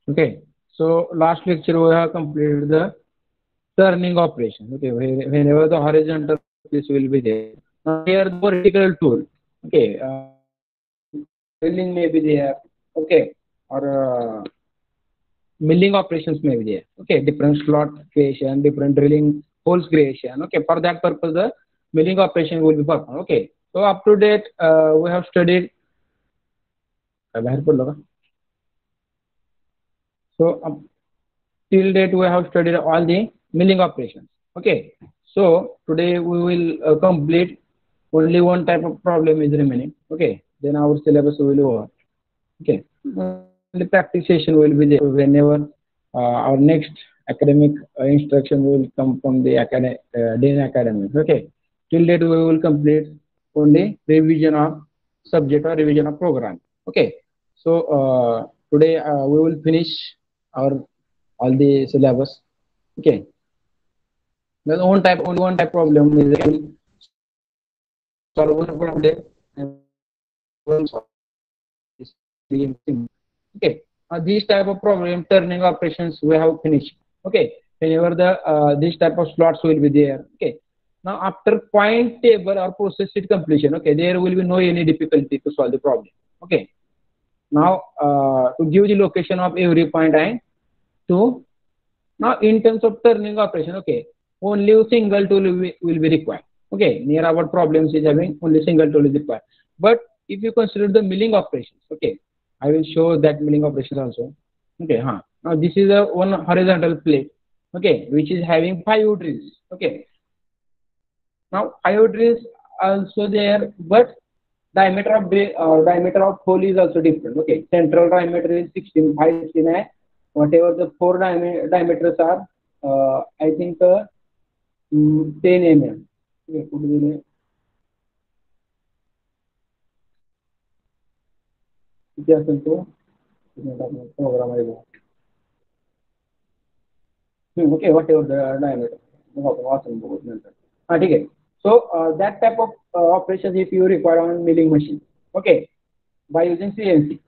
Okay. So last lecture we have completed the turning operation. Okay, whenever the horizontal piece will be there. Now here the vertical tool. Okay, drilling may be there. Okay, or milling operations may be there. Okay, different slot creation, different drilling holes creation. Okay, for that purpose the milling operation will be performed. Okay, so up to date we have studied. बाहेर पडलं का? So till date we have studied all the milling operations. Okay, so today we will complete only one type of problem is remaining. Okay, then our syllabus will be over. Okay, the practice session will be there whenever our next academic instruction will come from the Dean Academy. Okay, till date we will complete only revision of subject or revision of program. Okay, so today we will finish our all the syllabus. Okay, there's only one type problem is solve one problem and one solve. Okay, these type of problem turning operations we have finished. Okay, whenever the this type of slots will be there. Okay, now after point table or process sheet completion, okay, there will be no any difficulty to solve the problem. Okay, now to give the location of every point and to now in terms of turning operation, okay, only a single tool will be required. Okay, near our problems is having only single tool is required. But if you consider the milling operations, okay, I will show that milling operations also. Okay, now this is a one horizontal plate, okay, which is having 5 drills. Okay, now 5 drills also there, but diameter of hole is also different. Okay, central diameter is 16, 5, 16, whatever the four diameters are, I think 10 mm. Okay, किती असेल तो programme आहे okay, whatever the diameter. Awesome. Okay. So that type of operations if you require on milling machine. Okay, by using CNC.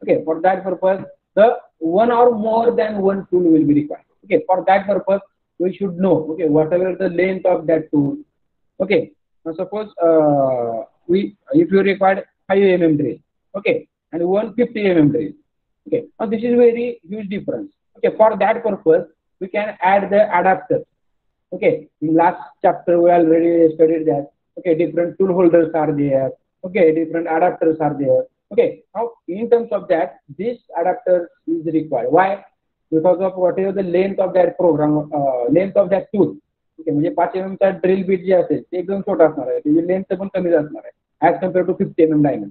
Okay, for that purpose, the one or more than one tool will be required. Okay, for that purpose, we should know. Okay, whatever the length of that tool. Okay, now suppose if you require 5 mm drill. Okay, and 150 mm drill. Okay, now this is very huge difference. Okay, for that purpose, we can add the adapter. Okay, in last chapter we already studied that. Okay, different tool holders are there. Okay, different adapters are there. Okay, now in terms of that, this adapter is required. Why? Because of whatever the length of that program, length of that tool. Okay, म्हणजे 5 mm चा drill beat जे असेल ते एकदम छोटा असणार आहे, त्याची length पण कमी असणार आहे as compare to 50 mm diamond.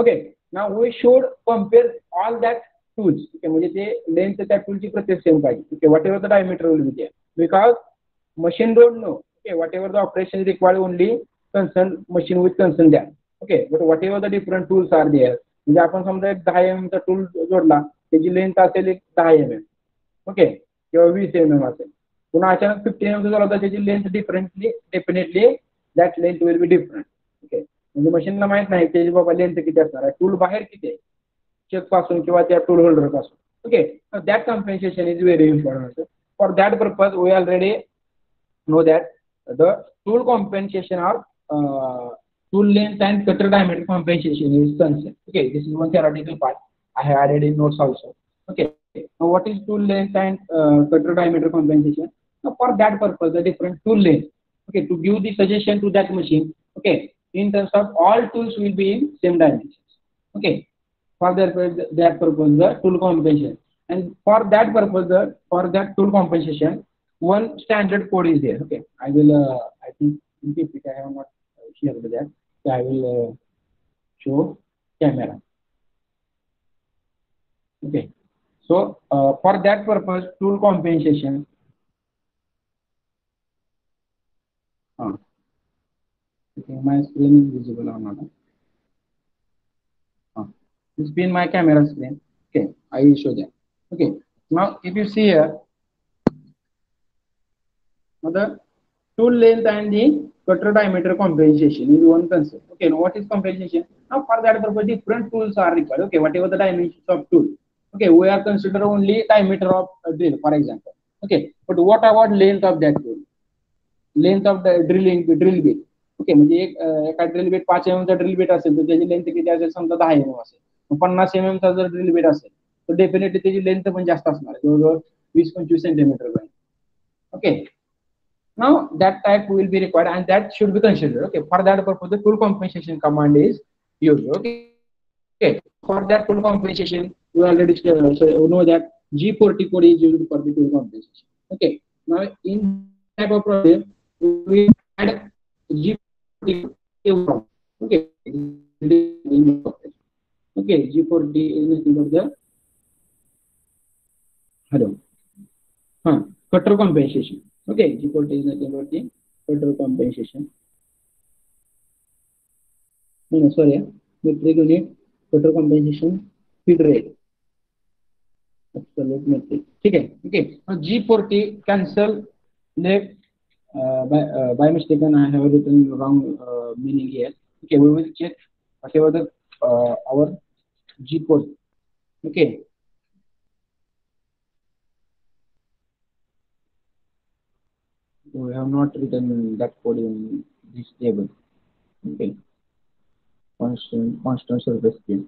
Okay, now we should compare all that tools. Okay, म्हणजे ते लेंथ त्या टूलची प्रत्येक सेम पाहिजे. Okay, whatever the diameter will be there because machine don't know. Okay, whatever the operation is required only concern machine with concern there. Okay, but whatever the different tools are there, म्हणजे आपण समजा एक 10 mm चा tool जोडला, त्याची length असेल एक 10 mm. Okay, किंवा 20 mm असेल. पुन्हा अचानक 15 mm जोडला तर त्याची length differently definitely that length will be different. Okay, म्हणजे मशीनला माहित नाही त्याची बाबा लेंथ किती असणार आहे, टूल बाहेर किती आहे चेक पासून किंवा त्या टूल होल्डर पासून. Okay, that compensation is very important. For that purpose we already know that the tool compensation or tool length and cutter diameter compensation is concerned. Okay, this is one theoretical part I have added in notes also. Okay, now what is tool length and cutter diameter compensation? Now for that purpose, the different tool length. Okay, to give the suggestion to that machine. Okay, in terms of all tools will be in same dimensions. Okay, for that purpose the tool compensation, and for that purpose for that tool compensation one standard code is there. Okay, I will I think if I have not shared that, I will show camera. Okay, so for that purpose tool compensation, okay, my screen is visible or not? This has been my camera screen. Okay, I will show that. Okay, now if you see here, now the tool length and the cutter diameter compensation is one concept. Okay, now what is compensation? Now for that purpose, different tools are required. Okay, whatever the dimensions of tool. Okay, we are consider only diameter of drill, for example. Okay, but what about length of that tool? Length of the drill bit. Okay, म्हणजे एका drill beat 5 mm चा drill beat असेल तर त्याची length किती असेल समजा 10 mm असेल 50 mm चा जर ड्रिल बीट असेल तर डेफिनेटली त्याची लेंथ पण जास्त असणार आहे जवळजवळ 20-25 सेंटीमीटर पर्यंत. Okay, now that type will be required and that should be considered. Okay, for that purpose the tool compensation command is used. Okay, for that tool compensation you already know that G40 code is used for the tool compensation. Okay, now in type of problem we add G40. Okay, okay, G40 is nothing but the cutter compensation. Okay, G40 is nothing but the cutter compensation. No, sorry, metric unit cutter compensation feed rate. Absolute metric. Okay, okay. Now G40 cancel left. By mistake, I have written wrong meaning here. Okay, we will check whatever the our G40. Okay. We have not written that code in this table. Okay. Constant surface field.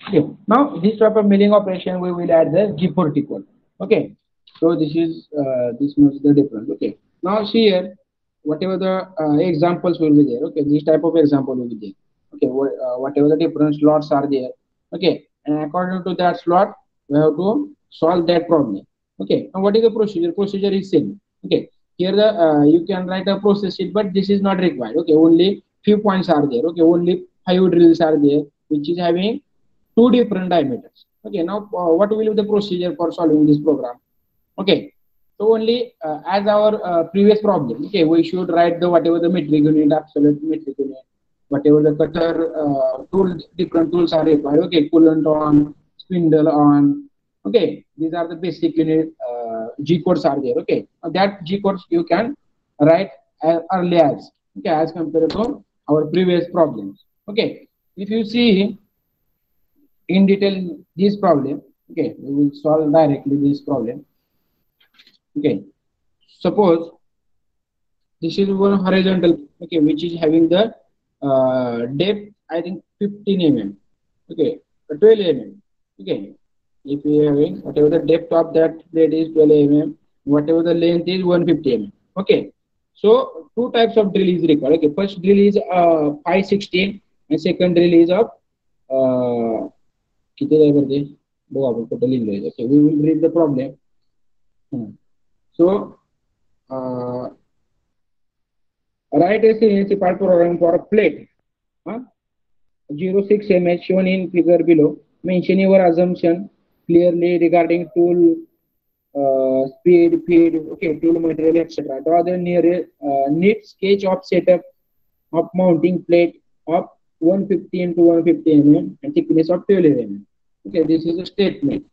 Okay. Now this type of milling operation we will add the G40 code. Okay. So this is this knows the difference. Okay. Now see here, whatever the examples will be there. Okay. This type of example will be there. Okay. Whatever the different slots are there. Okay. And according to that slot, we have to solve that problem. Okay. Now what is the procedure? Procedure is same. Okay. Here the you can write a process sheet, but this is not required. Okay. Only few points are there. Okay. Only 5 drills are there, which is having 2 different diameters. Okay. Now what will be the procedure for solving this program? Okay. So only as our previous problem. Okay. We should write the whatever the metric unit, absolute metric unit. Whatever the cutter tool, different tools are required. Okay, coolant on, spindle on. Okay, these are the basic unit G codes are there. Okay, that G codes you can write as early as, okay, as compared to our previous problems. Okay, if you see in detail this problem, okay, we will solve directly this problem. Okay, suppose this is one horizontal, okay, which is having the depth I think 15 mm. Okay, 12 mm. Okay, if we are having whatever the depth of that blade is 12 mm, whatever the length is 150 mm. Okay, so 2 types of drill is required. Okay, first drill is 516 and second drill is of okay, we will read the problem. So write a CNC part program for a plate 06 mm shown in figure below. Mention your assumption clearly regarding tool speed, feed, okay, tool material, etc. Draw the neat sketch of setup of mounting plate of 150 into 150 mm and thickness of 12 mm. Okay, this is a statement.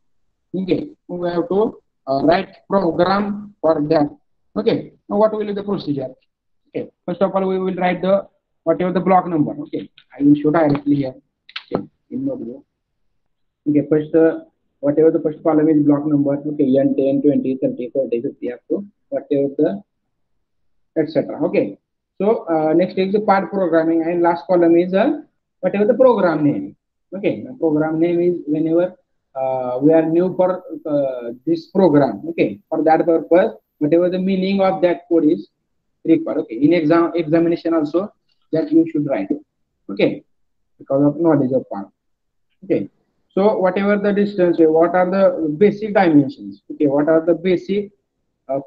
Okay, we have to write program for that. Okay, now what will be the procedure? Okay, first of all we will write the whatever the block number. Okay, I will show directly here. Okay, in notebook. Okay, first whatever the first column is block number. Okay, N 10, 20, 30, 40, 50 up to whatever the etc. Okay, so next is the part programming and last column is whatever the program name. Okay, the program name is whenever we are new for this program. Okay, for that purpose whatever the meaning of that code is required. Okay, in examination also that you should write. Okay, because of knowledge of part. Okay, so whatever the distance, what are the basic dimensions? Okay, what are the basic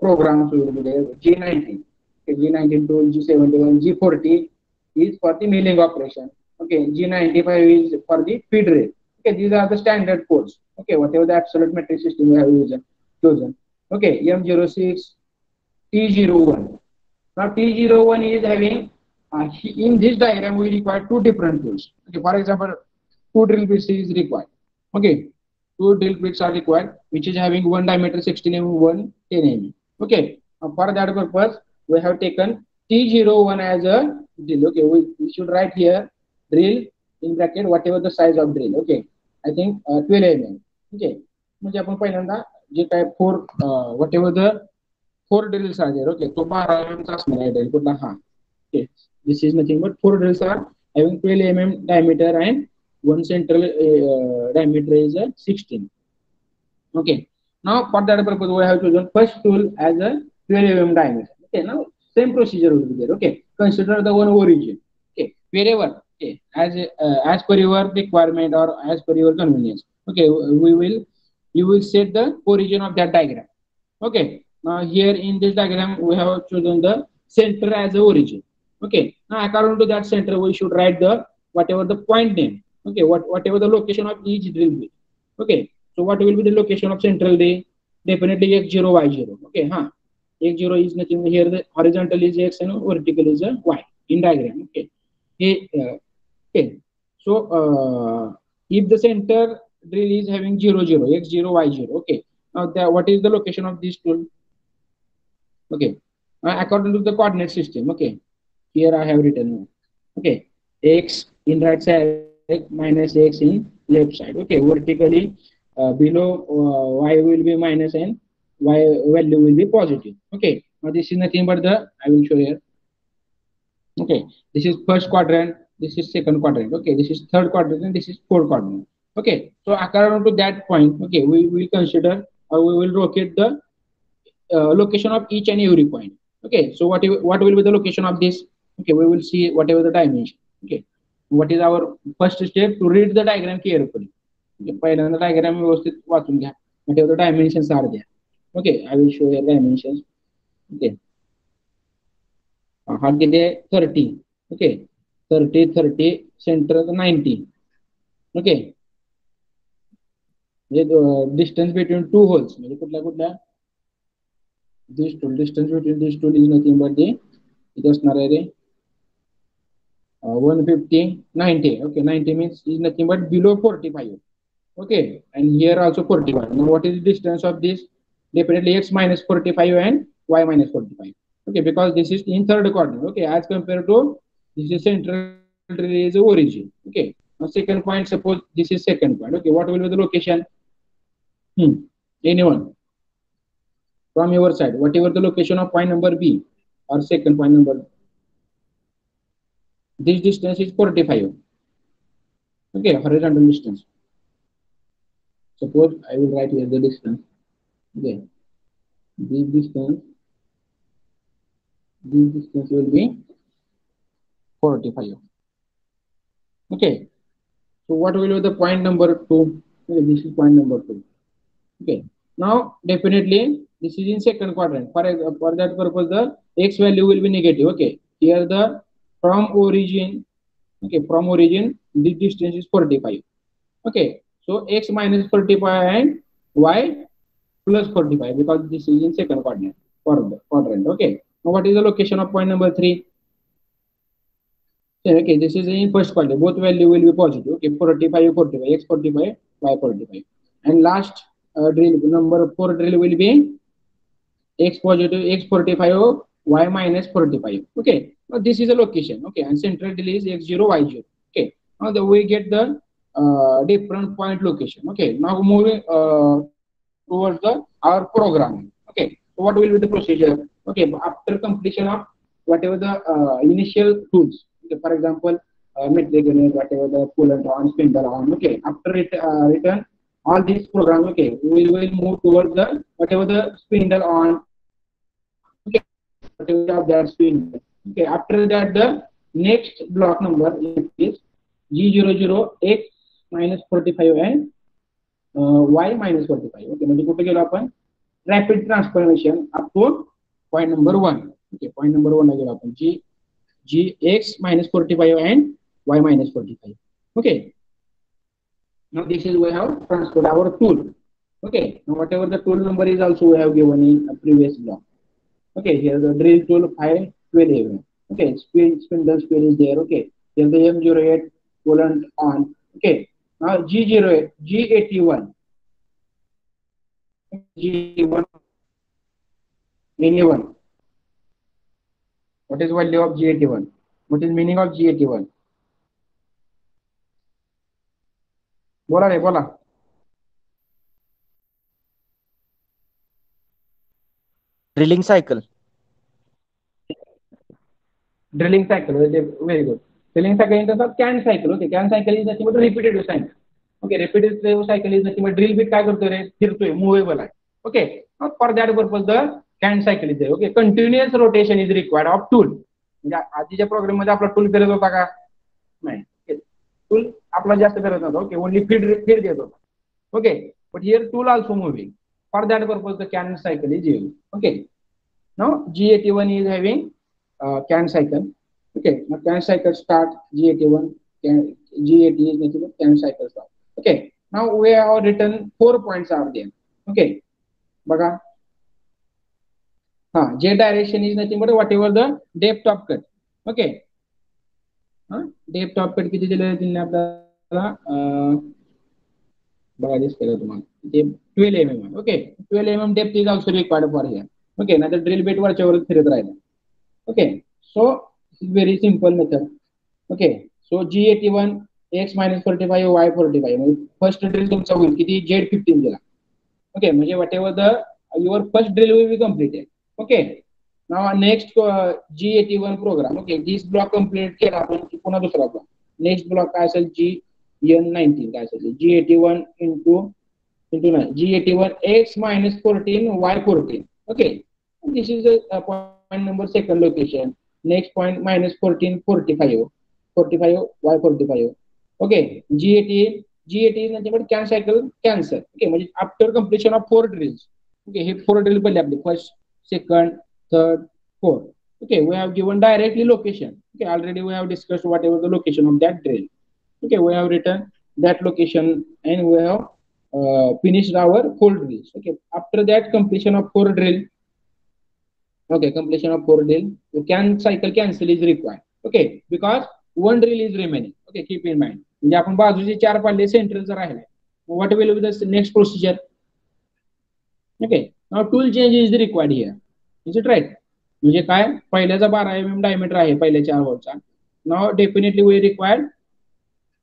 programs will be there? G19, okay, G19 to G71, G40 is for the milling operation. Okay, G95 is for the feed rate. Okay, these are the standard codes. Okay, whatever the absolute metric system we have chosen. Okay, M06, T01. Now T01 is having in this diagram we require 2 different tools. Okay, for example, 2 drill bits is required. Okay, two drill bits are required, which is having one diameter 16 mm, one 10 mm. Okay, for that purpose, we have taken T01 as a drill. Okay, we should write here drill in bracket whatever the size of drill. Okay, I think 12 mm. Okay, म्हणजे आपण पहिल्यांदा जे काय four whatever the four drills are there. Okay, तो 12 mm चा असणार आहे drill कुठला हा. Okay, this is nothing but four drills are having 12 mm diameter and one central diameter is 16. Okay. Now for that purpose we have chosen first tool as a 12 mm diameter. Okay. Now same procedure will be there. Okay. Consider the one origin. Okay. Wherever. Okay. As per your requirement or as per your convenience. Okay. You will set the origin of that diagram. Okay. Now here in this diagram we have chosen the center as the origin. Okay. Now according to that center we should write the whatever the point name. Okay. Whatever the location of each drill bit. Okay. So what will be the location of central day? Definitely x0, y0. Okay, huh? X0 is nothing here. The horizontal is x and vertical is a y in diagram. Okay. Okay. So if the center drill is having 0, 0, x0, y0. Okay. Now what is the location of this tool? Okay. According to the coordinate system. Okay. Here I have written. Okay. X in right side minus x in left side. Okay. Vertically. Below y will be minus and y value will be positive. Okay, now this is nothing but the I will show here. Okay, this is first quadrant, this is second quadrant. Okay, this is third quadrant and this is fourth quadrant. Okay, so according to that point, okay, we will consider or we will locate the location of each and every point. Okay, so what will be the location of this? Okay, we will see whatever the dimension. Okay, what is our first step? To read the diagram carefully. पहिल्यांदा diagram व्यवस्थित वाचून घ्या whatever the dimensions are there. Okay, I will show you dimensions. Okay, हा किती आहे 30. Okay, 30 center 90. Okay, distance between two holes म्हणजे कुठल्या this tool distance between this tool is nothing but the it असणार आहे रे 150 90. Okay, 90 means is nothing but below 45. Okay, and here also 45. Now what is the distance of this? Definitely x minus 45 and y minus 45. Okay, because this is in third quadrant. Okay, as compared to this is central is origin. Okay, now second point, suppose this is second point. Okay, what will be the location? Anyone from your side, whatever the location of point number B or second point number, this distance is 45. Okay, horizontal distance. Suppose I will write here the distance. Okay, this distance will be 45. Okay, so what will be the point number 2? Okay, this is point number 2. Okay, now definitely this is in second quadrant. For that purpose, the x value will be negative. Okay, here the from origin. Okay, from origin this distance is 45. Okay, so x minus 45 and y plus 45 because this is in second quadrant. Okay, now what is the location of point number 3? Okay, this is in first quadrant. Both value will be positive. Okay, 45, 45, x 45, y 45. And last drill number 4 drill will be x positive, x 45, y minus 45. Okay, now this is a location. Okay, and central drill is x0, y0. Okay, now we get the different point location. Okay, now moving towards our programming. Okay, so what will be the procedure? Okay, after completion of whatever the initial tools. Okay, for example, metric unit, whatever the coolant on, spindle on. Okay, after return all these programs. Okay, we will move towards the whatever the spindle on. Okay, whatever of that spindle. Okay, after that the next block number is G00 x minus 45 and y minus 45. Okay, म्हणजे कुठे गेलो आपण rapid transformation up to point number 1. Okay, point number 1 ला गेलो आपण g x minus 45 and y minus 45. Okay, now this is we have transferred our tool. Okay, now whatever the tool number is also we have given in a previous block. Okay, here the drill tool 512. Okay, spindle speed is there. Okay, here the M08 coolant on. Okay, now G81. G81 anyone? What is value of G81? What is meaning of G81? बोला रे बोला. Drilling cycle. Drilling cycle, very good. Drilling cycle in terms of can cycle. Okay, can cycle is nothing but repetitive cycle. Okay, repetitive cycle is nothing but drill bit काय करतोय रे, फिरतोय, movable आहे. Okay, for that purpose the can cycle is there. Okay, continuous rotation is required of tool. म्हणजे आधीच्या programme मध्ये आपला tool फिरत होता का? नाही. टूल आपला जास्त फिरत नव्हता. ओके, ओनली फिर देत होता. Okay, but here tool also moving. For that purpose the can cycle is used. Okay, now G81 is having can cycle. Okay, now can cycle start G81, G80 is nothing but can cycle start. Okay, now we have written 4 points are there. Okay, बघा. J direction is nothing but whatever the depth of cut. Okay, depth of cut किती दिले त्यांनी आपल्याला बघा दिसतंय तुम्हाला ते 12 mm. Okay, 12 mm depth is also required for here. Okay, now the drill bit वरच्यावर फिरत राहिलं. Okay, so very simple method. Okay, so G81 x minus 45 y 45 first drill तुमचा होईल किती Z15 दिला. Okay, म्हणजे whatever the your first drill will be completed. Okay, now next G81 program. Okay, this block complete केला आपण की पुन्हा दुसरा block. Next block काय असेल G19 काय असेल G81 into 9 G81 x minus 14 y 14. Okay, this is a point number second location. Next point minus 14 45 y 45. Okay, G80 is nothing but can cycle cancel. Okay, म्हणजे after completion of 4 drills. Okay, hey 4 drill पडले आपले first, second, third, fourth. Okay, we have given directly location. Okay, already we have discussed whatever the location of that drill. Okay, we have written that location and we have finished our 4 drills. Okay, after that completion of 4 drill. Okay, completion of 4 drill, the can cycle cancel is required. Okay, because 1 drill is remaining. Okay, keep in mind. म्हणजे आपण बाजूचे 4 पाडले, सेंट्रलचा राहिलाय. What will be the next procedure? Okay, now tool change is required here. Is it right? म्हणजे काय, पहिल्याचा 12 mm diameter आहे पहिल्या 4 होलचा. Now definitely we require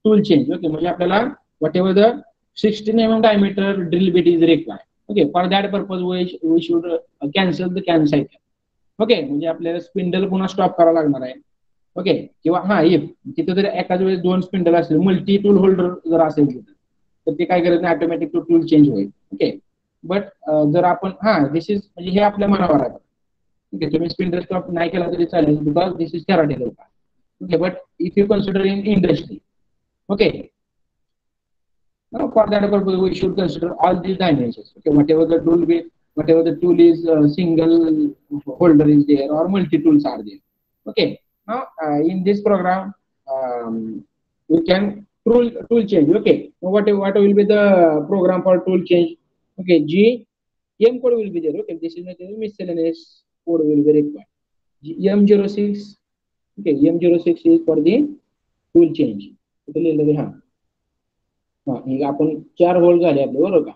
tool change. Okay, म्हणजे आपल्याला whatever the 16 mm diameter drill bit is required. Okay, for that purpose we should cancel the can cycle. Okay, म्हणजे आपल्याला spindle पुन्हा stop करावा लागणार आहे. ओके, किंवा इफ तिथे जर एकाच वेळेस 2 स्पिंडल असतील, मल्टी टूल होल्डर जर असेल तर ते काय करत नाही, ऑटोमॅटिक तो टूल चेंज होईल. ओके, बट जर आपण दिस इज म्हणजे हे आपल्या मनावर आहे. ओके, तुम्ही स्पिंडल स्टॉप नाही केला तरी चालेल, because this is theoretical. Okay, but if you consider in industry, okay, for that purpose we should consider all these dimensions. Okay, whatever the tool is single holder is there or multi tools are there. Okay, now in this program we can tool change. Okay, now what will be the program for tool change? Okay, M code will be there. Okay, this is not miscellaneous code will be required. M06. Okay, M06 is for the tool change. आपण 4 whole झाले आपले, बरोबर का.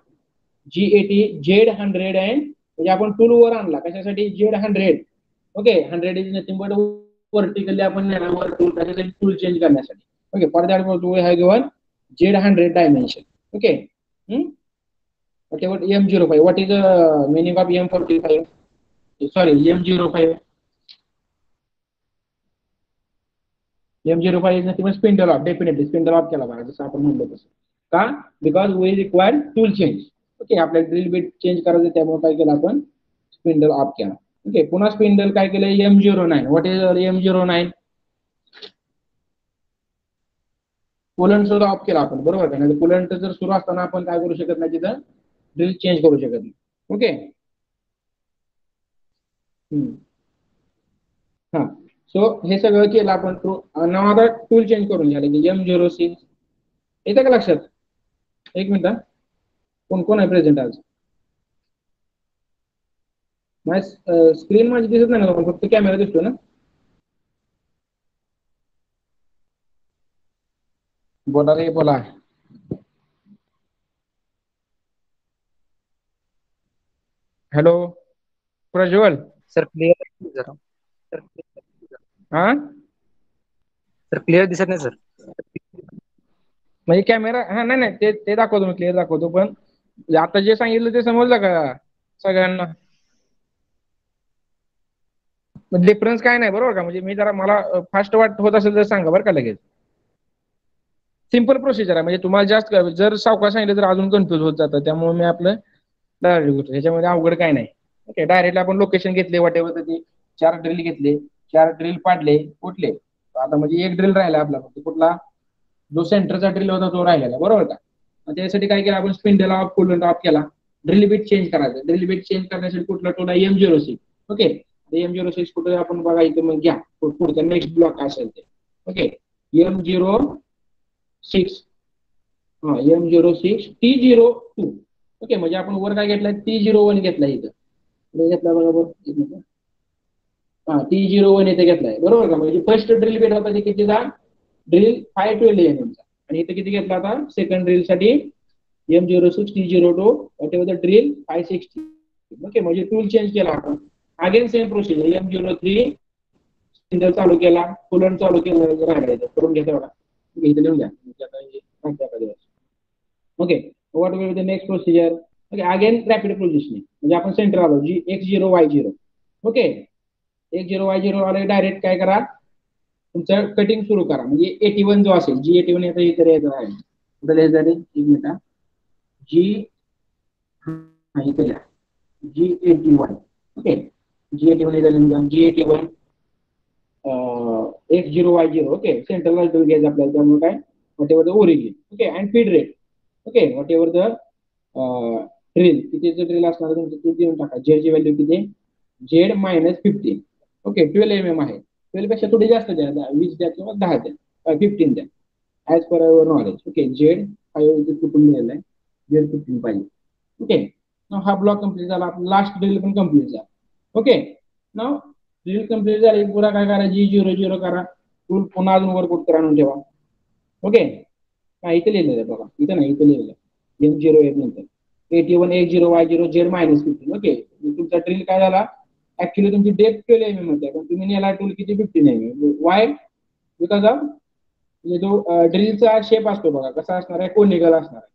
G80 Z100 and म्हणजे आपण tool वर आणला कशासाठी, Z100. Okay, 100 is nothing but vertically आपण नेला वर टूल कशासाठी, टूल चेंज करण्यासाठी. Okay, for that we have given Z100 dimension. Okay, okay, what M05, what is the meaning of M45, sorry M05. M05 is nothing but spindle off. Definitely spindle off केला पाहिजे जसं आपण म्हणलो तसं का, because we require tool change. Okay, आपल्याला drill bit change करायचं, त्यामुळे काय केलं आपण, स्पिंडल ऑफ केला. ओके, पुन्हा स्पिंडल काय केलं, M09. What is M09, coolant सुद्धा ऑफ केला आपण, बरोबर का. नाही कुलंट जर सुरू असताना आपण काय करू शकत नाही, तिथं ड्रिल चेंज करू शकत नाही. ओके, सो हे सगळं केलं आपण. नाव आता टूल चेंज करून घ्यायला की M06 येतं का लक्षात. एक मिनिट, कोण कोण आहे प्रेझेंट आज. स्क्रीन माझी दिसत नाही ना, फक्त कॅमेरा दिसतो ना. बोला रे बोला. हॅलो प्रज्वल. सर क्लिअर जरा. हा सर क्लिअर दिसत नाही सर. म्हणजे कॅमेरा हा नाही नाही ते दाखवतो मी क्लिअर दाखवतो पण आता जे सांगितलं ते समजलं का सगळ्यांना. डिफरन्स काय नाही बरोबर का म्हणजे मी जरा मला फास्ट वाट होत असेल तर सांगा बरं का लगेच. सिंपल प्रोसिजर आहे म्हणजे तुम्हाला जास्त जर सावकाश सांगितलं तर अजून कन्फ्युज होत जातं त्यामुळे मी आपलं डायरेक्ट ह्याच्यामध्ये अवघड काय नाही. ओके डायरेक्टली आपण लोकेशन घेतले वाटेवर ते 4 ड्रिल घेतले 4 ड्रिल पाडले कुठले आता म्हणजे एक ड्रिल राहिला आपला कुठला जो सेंटरचा ड्रिल होता तो राहिलेला बरोबर का. त्यासाठी काय केलं आपण स्पिंडल ऑफ कूलंट ऑफ केला. ड्रिल बीट चेंज करायचं ड्रिल बीट चेंज करण्यासाठी कुठला टोला M06 ओके. M06 कुठे आपण बघा इथं मग घ्या पुढचा नेक्स्ट ब्लॉक असेल ते okay M06 M06 T02 okay म्हणजे आपण वर काय घेतलाय T01 घेतलाय इथं घेतला बरोबर. हा T01 इथे घेतलाय बरोबर का म्हणजे फर्स्ट ड्रिल बीट होता ते कितीचा ड्रिल 512 mm आणि इथे किती घेतला आता सेकंड ड्रिल साठी M06 T02 whatever the drill 560 okay म्हणजे टूल चेंज केला आपण again same procedure M03 spindle चालू केला कूलंट चालू केलं राहिला करून घेता बघा इथे लिहून द्या okay what will be the next procedure okay again rapid positioning म्हणजे आपण सेंटर आलो जी X0 Y0 okay X0 Y0 आले डायरेक्ट काय करा तुमचं कटिंग सुरू करा म्हणजे 81 जो असेल G81 येतं इथे यायचं आहे कुठे लिहायचं आहे 1 मिनिट इथे G81 okay G81 G81 X0 Y0 okay central घ्यायचं आपल्याला त्यामुळे काय whatever the origin okay and feed rate okay whatever the drill कितीचं ड्रिल असणार तुमचं ते देऊन टाका झेडची व्हॅल्यू किती Z -15 ओके 12 mm आहे 12 पेक्षा थोडी जास्त द्या 20 द्या किंवा 10 द्या 15 द्या ऍज पर अवर नॉलेज ओके Z 5 कुठून लिहिलेलं आहे Z15 पाहिजे ओके हा ब्लॉक कम्प्लीट झाला लास्ट ड्रिल पण कम्प्लीट झाला ओके नाव ड्रिल कम्प्लीट झाली पुन्हा काय करा G00 करा टूल पुन्हा अजून वर कुठ आणून ठेवा ओके इथे लिहिलेलं आहे बघा इथे नाही इथे लिहिलेलं आहे M08 नंतर 81 X0 Y0 Z -15 ओके तुमचा ड्रिल काय झाला ऍक्च्युली तुमची डेप्थ 12 mm होती पण तुम्ही नेला टूल किती 15 mm वाय बिकॉज ऑफ म्हणजे जो ड्रिलचा शेप असतो बघा कसा असणार आहे कोनिकल असणार आहे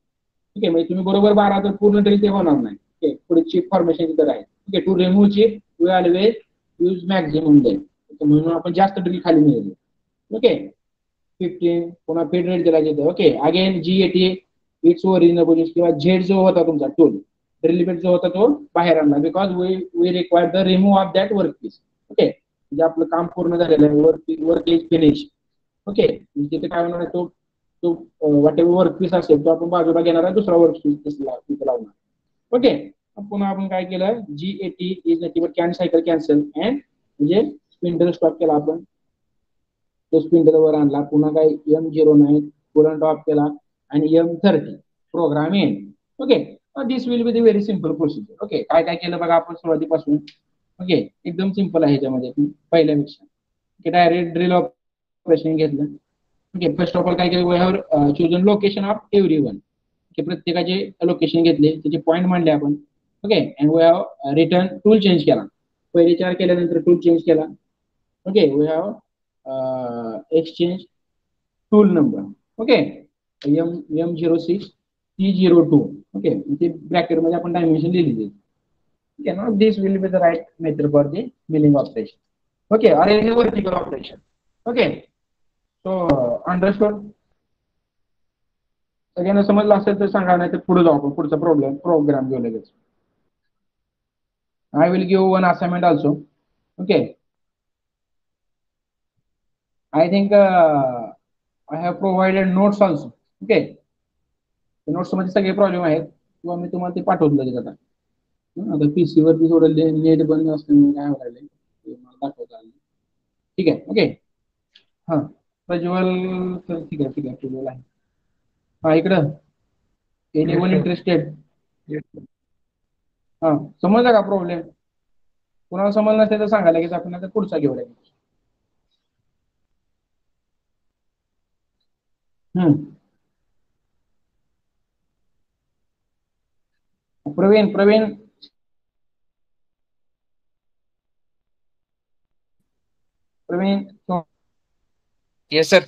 ठीक आहे म्हणजे तुम्ही बरोबर 12 तर पूर्ण ड्रिल ते होणार नाही ओके पुढे चिप फॉर्मेशन इथं आहे okay to remove chip we always use maximum then म्हणून आपण जास्त ड्रिल खाली नेली ओके 15 पुन्हा फीड रेट दिला येतो okay again G80 its original position किंवा झेड जो होता तुमचा टूल ड्रिल बिट जो होता तो बाहेर आणला because we require the remove of that workpiece okay म्हणजे आपलं काम पूर्ण झालेलं आहे वर्क इज फिनिश ओके तिथे काय होणार आहे तो तो वॉट एव्हर वर्क पीस असेल तो आपण बाजूला घेणार आहे दुसरा वर्क पीस तिथे लावणार ओके पुन्हा आपण काय केलं G80 is nothing but cycle cancel and म्हणजे स्पिंडल स्टॉप केला आपण तो स्पिंडल वर आणला पुन्हा काय M09 कुलंट ऑफ केला आणि M30 program end okay this will be the very simple procedure okay काय काय केलं बघा आपण सुरुवातीपासून ओके एकदम सिंपल आहे ह्याच्यामध्ये पहिल्यापेक्षा ओके डायरेक्ट ड्रिल ऑपरेशन घेतलं ओके फर्स्ट ऑफ ऑल काय केलं we have chosen location of everyone okay प्रत्येकाचे लोकेशन घेतले त्याचे पॉईंट मांडले आपण okay and we have return tool change केला पहिले 4 केल्यानंतर टूल चेंज केला okay we have exchange tool number okay M06 T02 okay इथे ब्रॅकेट मध्ये आपण डायमेन्शन लिहिली okay now this will be the right method for the milling operation okay or any vertical operation okay so understood सगळ्यांना समजलं असेल तर सांगा नाही तर पुढे जाऊ आपण पुढचा प्रोग्राम घेऊ लगेच I will give one assignment also okay I think I have provided notes also. Okay. Notes मध्ये सगळे प्रॉब्लेम आहेत किंवा मी तुम्हाला ते पाठवून लगेच आता PC वरती थोडं नेट बंद असल्यामुळे काय व्हायला मला दाखवता आलं ठीक आहे ओके हा प्रज्वल ठीक आहे प्रज्वल आहे हा इकडं एनीवन इंटरेस्टेड हा समजला का प्रॉब्लेम कुणाला समजलं नसेल तर सांगा लगेच आपण आता पुढचा घेऊ लगेच प्रवीण प्रवीण येस सर.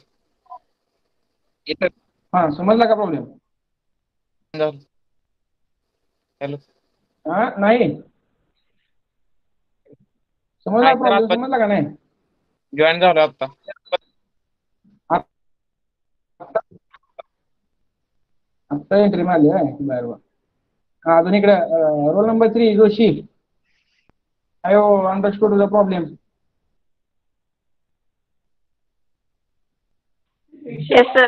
हा समजला का प्रॉब्लेम? हॅलो. हा नाही समजला नाही सर, प्रॉब्लेम? आता समजला का नाही? जॉईन झालो आता. आता एंट्री मारली आहे बरोबर. हा अजून इकडे roll number 3 Joshi. I understood the problem. Yes, sir.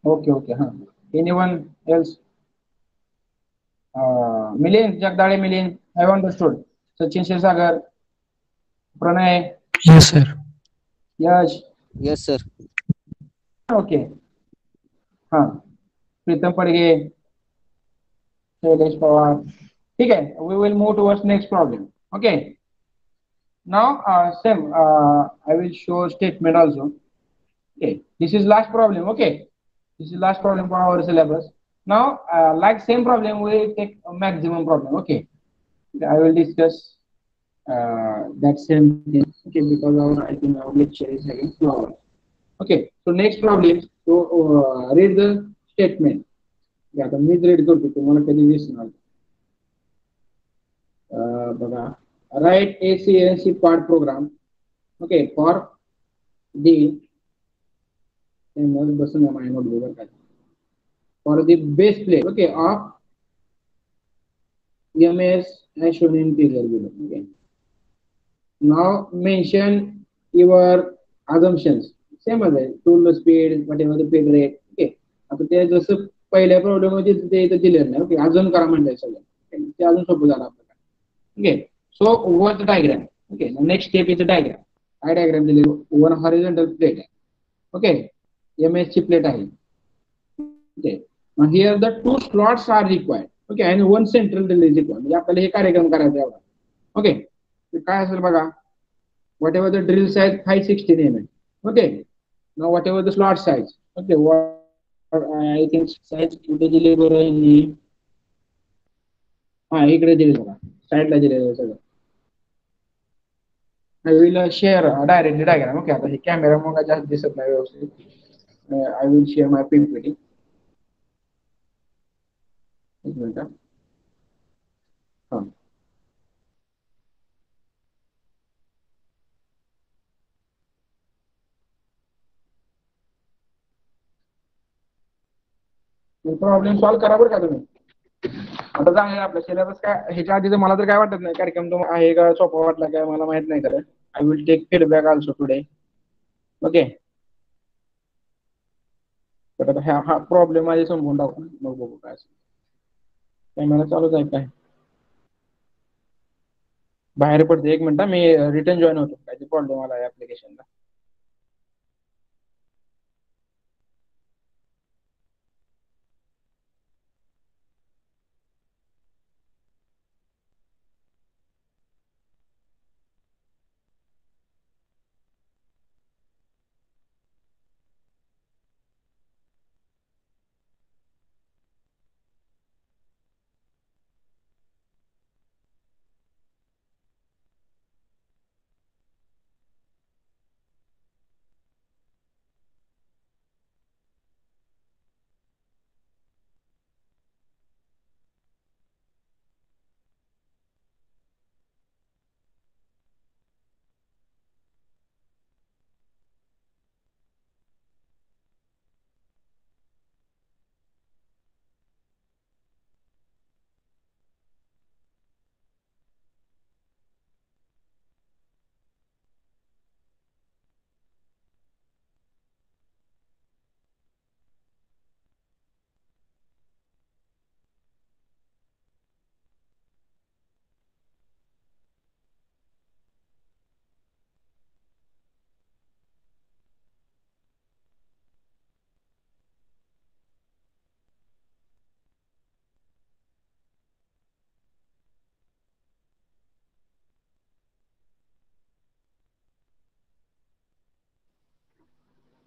Okay. Anyone else? Milind Jagdale, Milind, have understood. Sachin Shirsagar, Pranay. Yes, sir. Yash. Yes, sir. Okay. हाँ प्रीतम पड़गे, शैलेश पवार. ठीक है. We will move towards next problem. Okay. Now same I will show statement also. Okay. This is last problem. Okay. This is last problem for our syllabus. Now like same problem we will take a maximum problem. Okay. I will discuss that same thing. Okay, because I think our lecture is having 2 hours. Okay. So next problem. So read the statement. आता मीच read करतो, तुम्हाला कधी दिसणार बघा. Write a CNC part program. Okay for the बसून माझ्या notebook for the base plate. Okay of MS as shown in figure below. Okay. Now mention your assumptions. Same as tool speed, whatever the page rate. Okay. आता ते जसं पहिल्या problem मध्ये ते इथं दिलेलं नाही. ओके अजून करा म्हणलंय सगळं. ते अजून सोपं झालं आपल्याला. Okay so work diagram. Okay next step is diagram. काय डायग्राम दिले? वन हॉरिझॉन्टल प्लेट आहे. ओके एमएस ची प्लेट आहे. Okay here the 2 slots are required. Okay आणि 1 सेंट्रल रिलीज रिक्वायर्ड. म्हणजे आपल्याला हे कार्यक्रम करायचा एवढा. ओके काय असेल बघा. What ever the drill size 516 mm. Okay now what ever the slot size. Okay I think size कुठे दिले बरं? हा इकडे दिले बघा, साईडला दिले सगळं. I will share directly diagram. Okay आता हे कॅमेरा मग जास्त दिसत नाही व्यवस्थित. I will share my PPT. एक मिनिट. हा प्रॉब्लेम सॉल्व करा बरं का तुम्ही. आता चांगलं आपलं सिलेबस काय ह्याच्या आधीच मला तर काय वाटत नाही कार्यक्रम तो आहे का सोपा वाटला काय मला माहित नाही. खरं I will take feedback also today. Okay तर आता हा प्रॉब्लेम माझे समजून टाकू मग बघू काय असेल. कॅमेरा चालूच आहे काय? बाहेर पडते एक मिनिट. मी रिटर्न जॉईन होतो. काय प्रॉब्लेम आला आहे ऍप्लिकेशनला.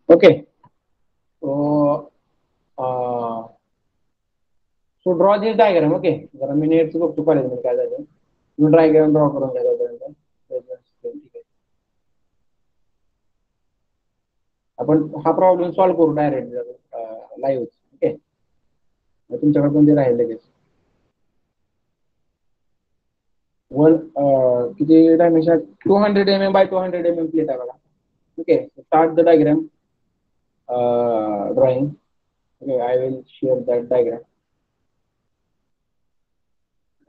Okay so draw this diagram. Okay जरा मी नेटचं बघतो कॉलेजमध्ये काय झालं. डायग्राम ड्रॉ करून घ्यायला आपण हा प्रॉब्लेम सॉल्व्ह करू डायरेक्ट लाईव्ह. ओके, तुमच्याकडे कोणते राहील लगेच. किती dimension 200 mm by 200 mm plate आहे बघा. Okay, start the diagram drawing. Okay, I will share that diagram.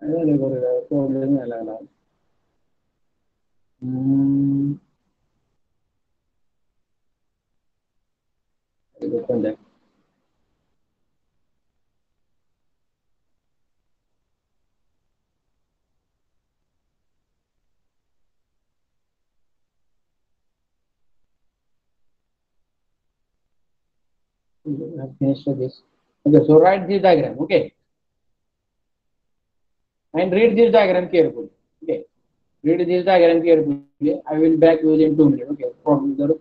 Problem नाही लागला. I've finished this. Okay, so write this diagram. Okay, and read this diagram carefully. Okay, read this diagram carefully. I will back within 2 minutes. Okay, problem जर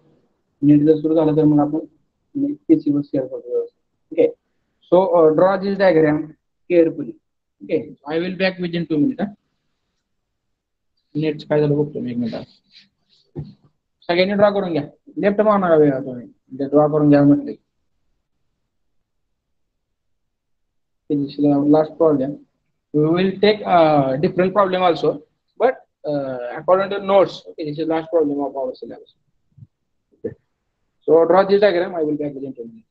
NEET जर सुरू झालं तर मग आपण PC वर share करतो. Okay, so draw this diagram carefully. Okay, I will back within 2 minutes. Net काय झालं बघतो मी 1 मिनिट. सगळ्यांनी ड्रॉ करून घ्या. लेफ्ट मागणार वेळा तुम्ही ड्रॉ करून घ्या म्हटले. Last problem. We will take a different problem also, but according to notes. Okay, this is last problem of our syllabus. Okay. So draw this diagram. I will back within 2 minutes.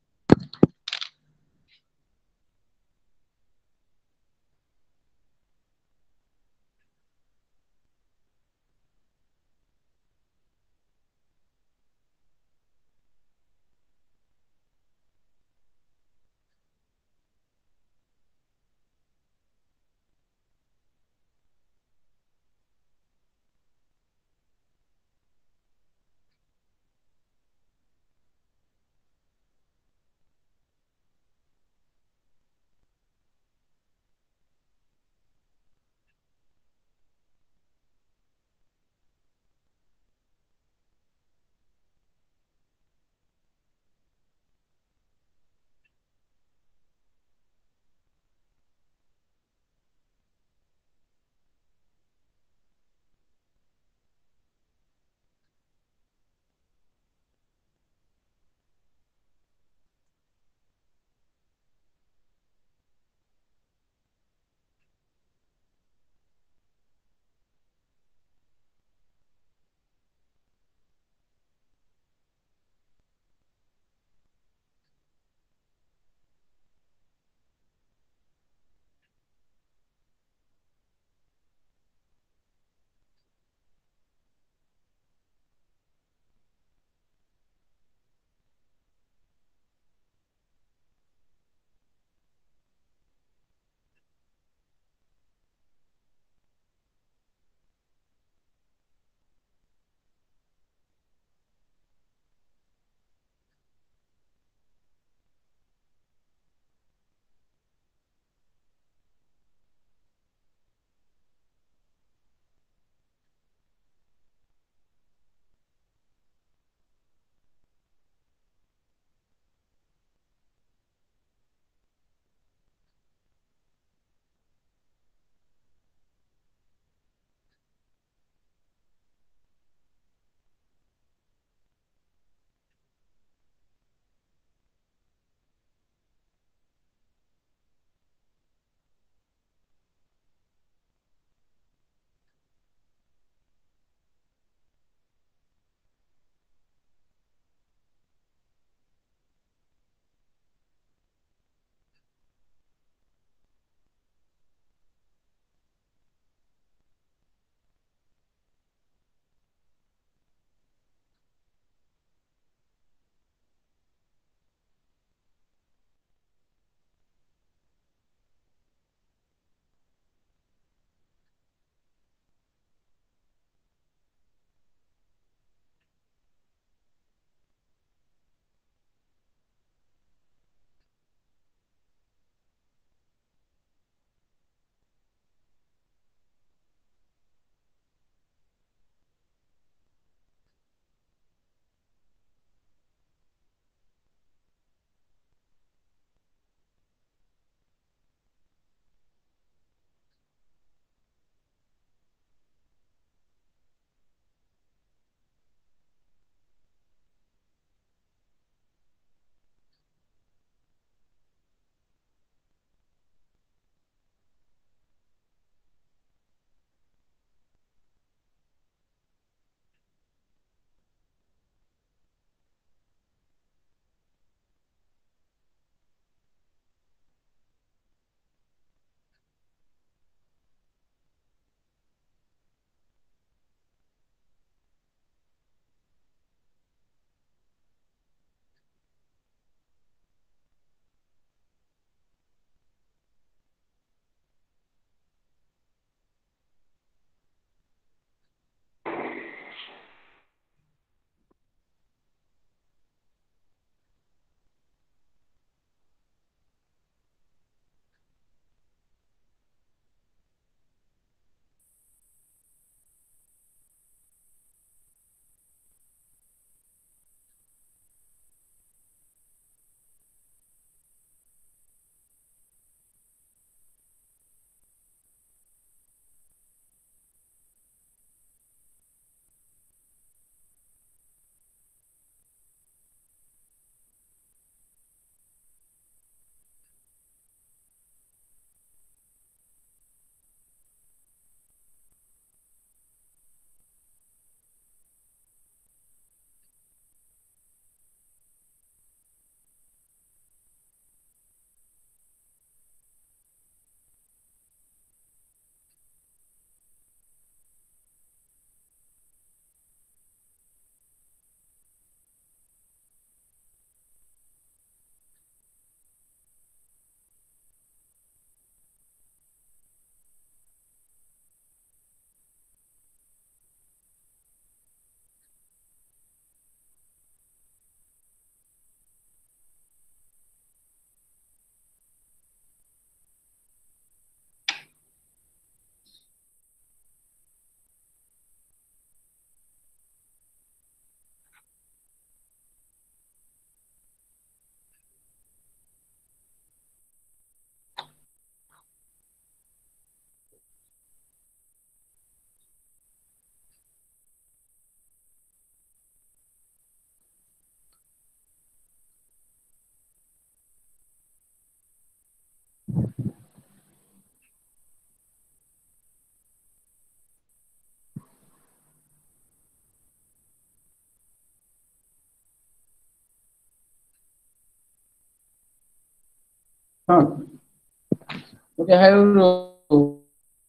Okay, I have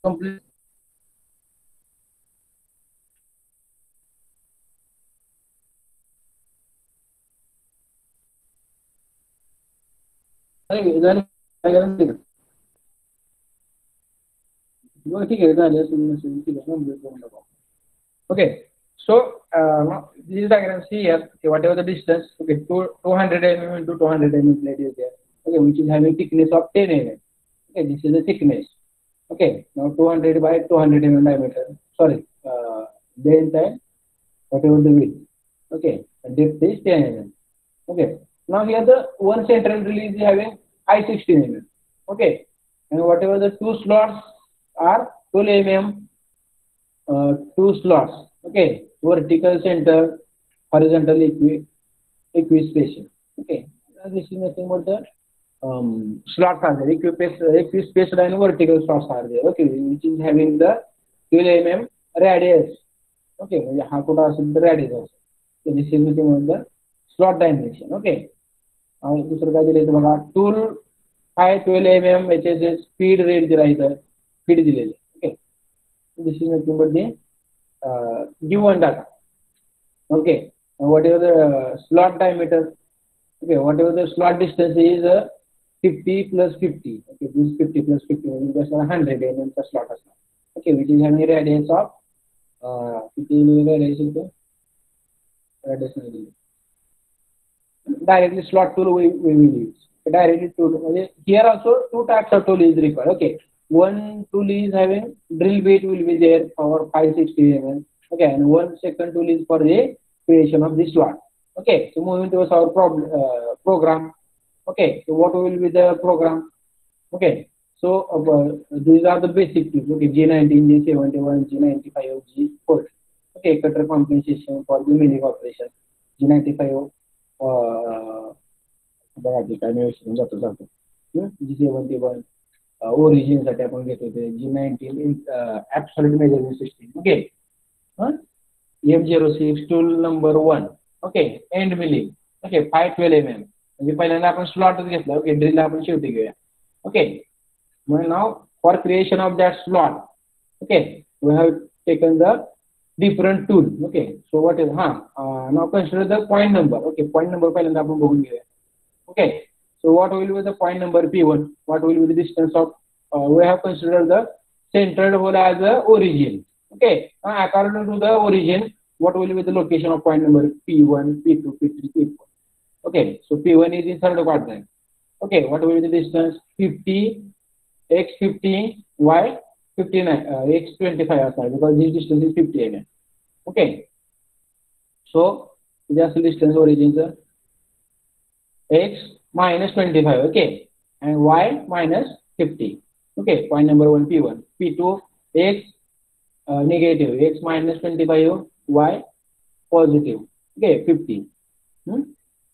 complete. झालं ठीक आहे झालं ठीक आहे. Okay, so now this diagram see here, okay, whatever the distance, okay, 200 mm into 200 mm plate is there, okay, which is having thickness of 10 mm. Okay, this is the thickness. Okay, now 200 by 200 mm diameter. Sorry, length and whatever the width. Okay, and depth is 10 mm. Okay, now here the one central drill is having I16 mm. Okay, and whatever the two slots are 12 mm. Two slots, okay, vertical center, horizontal equispacing. Okay, this is nothing but the slots are there, equispaced and vertical slots are there, okay, which is having the 12 mm radius. Okay, हा कुठं असेल तर radius असेल. So this is nothing but the slot dimension. Okay, आणि दुसरं काय दिलं बघा, टूल आहे 12 mm, याचे स्पीड रेट दिला इथं, स्पीड दिलेली. Okay, this is nothing but the given data. Okay, whatever the slot diameter, okay, whatever the slot distance is 50 plus 50. Okay, this 50 plus 50 means just 100 mm per slot. Okay, which is having a radius of 50 radius directly slot tool we will use. Directly tool. Here also two types of tool is required. Okay, one tool is having drill bit will be there for 560 mm. Okay, and one second tool is for the creation of the slot. Okay, so moving towards our program. Okay, so what will be the program? Okay, so these are the basic tools. Okay, G19, G71, G95, G40. Okay, cutter compensation for the milling operation. G95. G71 origin साठी आपण घेत होते. G19 absolute measurement system. Okay, M06 tool number 1. Okay, end milling. Okay, 512 mm. म्हणजे पहिल्यांदा आपण स्लॉटच घेतला. Okay, drill आपण शेवटी घेऊया. ओके, मग now for creation of that slot. Okay, we have taken the different tool. Okay, so what is now consider the point number. Okay, point number पहिल्यांदा आपण बघून घेऊया. Okay, so what will be the point number P1? What will be the distance of? We have considered the centered hole as the origin. Okay, according to the origin, what will be the location of point number P1, P2, P3, P4? Okay, so P1 is in third quadrant. Okay, what will be the distance? 50, x 50, y 59, x 25 outside, because this distance is 50 mm. Okay, so just distance origin, sir. X minus 25, okay, and y minus 50. Okay, point number 1 P1. P2, x negative, x minus 25, y positive. Okay, 50.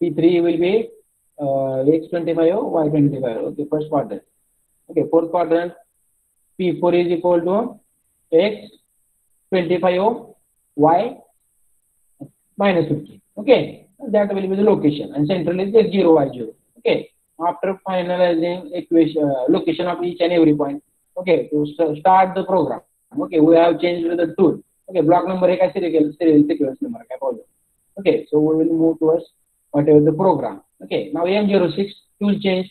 P3 will be x 25, y 25. Okay, first quadrant. Okay, fourth quadrant. P4 is equal to x 25, y minus 50. Okay, that will be the location, and central is the 0, y0. Okay, after finalizing equation location of each and every point. Okay, to start the program. Okay, we have changed the tool. Okay, block number एक serial sequence number काय problem. Okay, so we will move towards whatever the program. Okay, now M06 tool change.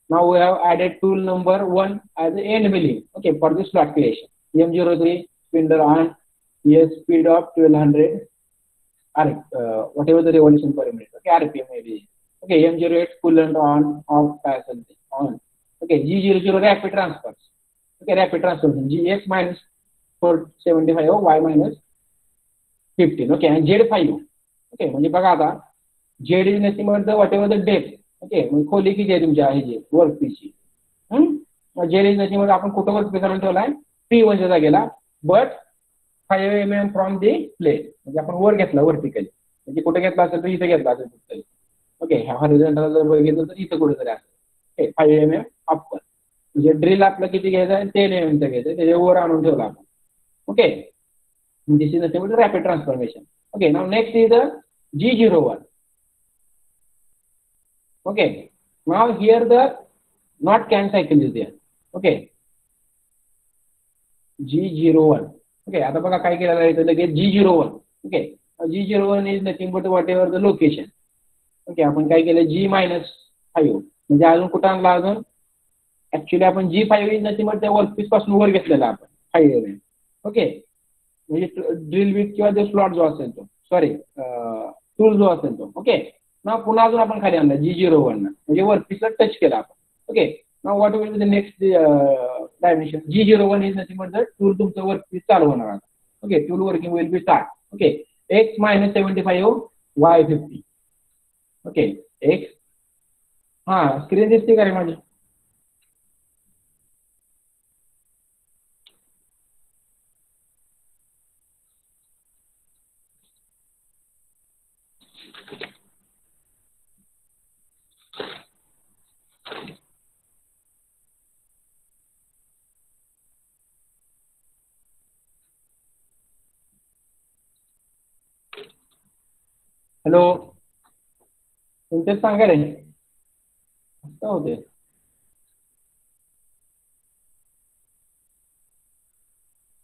Now we have added tool number 1 as the end milling. Okay, for the slot creation. M03 spindle on, yes, speed of 1200. Whatever the revolution per minute. Okay, RPM maybe. Okay, M08 coolant on, off, something on. Okay, G00 rapid transfers. Okay, rapid transfer. Gx minus 475, y minus 15. Okay, and Z5. Okay, म्हणजे बघा आता Z is nothing but the whatever the depth. Okay, म्हणजे खोली किती आहे तुमच्या ह्याची work पीसची. Z is nothing but आपण कुठं वर्क पीस आणून ठेवलाय P1 च्या जागेला, but 5 mm from the plate. म्हणजे आपण वर घेतला वर्टिकली. म्हणजे कुठे घेतला असेल तर इथे घेतला असेल कुठेतरी. ओके, ह्या हॉरिझॉन्टल जर बघितलं तर इथं कुठेतरी असेल. 5 mm अप्पर. म्हणजे ड्रिल आपलं किती घ्यायचं आहे 10 mm चं घ्यायचं, त्याच्या वर आणून ठेवला आपण. Okay, this is nothing but rapid transformation. Okay, now next is the G01. Okay, now here the not can cycle is there. Okay. G01. Okay, आता बघा काय केलेलं आहे लगेच G01. Okay, G01 is nothing but whatever the location. Okay, आपण काय केलं G-5 म्हणजे अजून कुठं आणला अजून ऍक्च्युली आपण G5 इज नथिंग बट त्या वर्कपीस पासून वर घेतलेला आपण 5 ओके म्हणजे ड्रिल बीट किंवा जो स्लॉट जो असेल तो सॉरी टूल जो असेल तो ओके ना पुन्हा अजून आपण खाली आणला G01 म्हणजे वर्कपीसला टच केला आपण ओके ना what will be the next dimension G01 is nothing but the tool तुमचं वर्कपीस चालू होणार आहे okay tool working will be start okay X-75 Y50 okay X हा स्क्रीन दिसते का रे माझी हॅलो तुमच्याच सांगा रे असं होते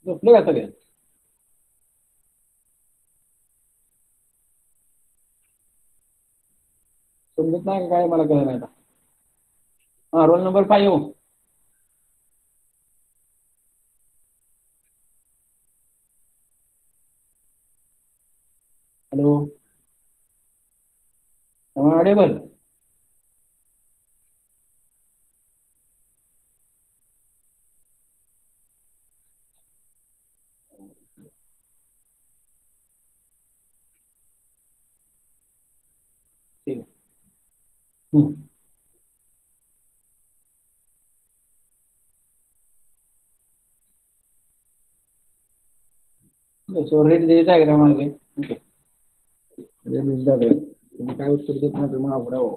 झोपले का सगळे समजत नाही का काय मला कळलं नाही आता हा रोल नंबर 5 हॅलो ऑडिबल ठीक आहे सो रेट द्यायचा आहे का मागे ओके रेट दिसतात तुम्ही काय उत्तर देत नाही तुम्हाला आवडा हो